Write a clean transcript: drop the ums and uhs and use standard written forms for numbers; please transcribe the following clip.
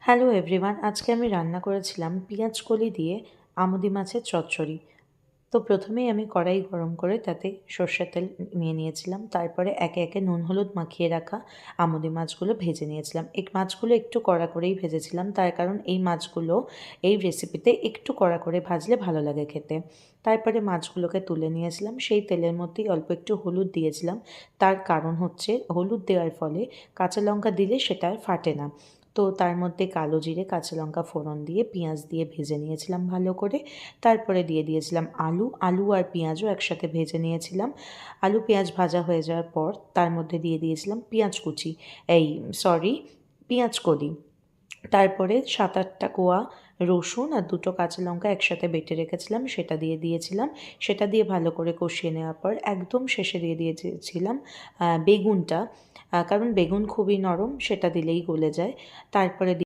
Hello everyone, আজকে আমি রান্না করেছিলাম পেঁয়াজ কলি দিয়ে আমুদি মাছের চচ্চড়ি। তো প্রথমেই আমি কড়াই গরম করে তাতে সর্ষের তেল নিয়ে নিয়েছিলাম। তারপরে একে একে নুন হলুদ মাখিয়ে রাখা আমুদি মাছগুলো ভেজে নিয়েছিলাম। এই মাছগুলো একটু কড়া করেই ভেজেছিলাম, তার কারণ এই মাছগুলো এই রেসিপিতে একটু কড়া করে ভাজলে ভালো লাগে খেতে। তারপরে মাছগুলোকে তুলে নিয়েছিলাম, সেই তেলের মধ্যেই অল্প একটু হলুদ দিয়েছিলাম। তার কারণ হচ্ছে হলুদ দেওয়ার ফলে কাঁচা লঙ্কা দিলে সেটা আর ফাটে না। তো তার মধ্যে কালো জিরে কাঁচা লঙ্কা ফোড়ন দিয়ে পেঁয়াজ দিয়ে ভেজে নিয়েছিলাম ভালো করে। তারপরে দিয়ে দিয়েছিলাম আলু আর পেঁয়াজও একসাথে ভেজে নিয়েছিলাম। আলু পেঁয়াজ ভাজা হয়ে যাওয়ার পর তার মধ্যে দিয়ে দিয়েছিলাম পেঁয়াজ কুচি, পেঁয়াজ কলি। তারপরে ৭-৮টা কোয়া রসুন আর ২টো কাঁচা লঙ্কা একসাথে বেটে রেখেছিলাম, সেটা দিয়ে দিয়েছিলাম। সেটা দিয়ে ভালো করে কষিয়ে নেওয়ার পর একদম শেষে দিয়ে দিয়েছিলাম বেগুনটা, কারণ বেগুন খুবই নরম, সেটা দিলেই গলে যায়। তারপরে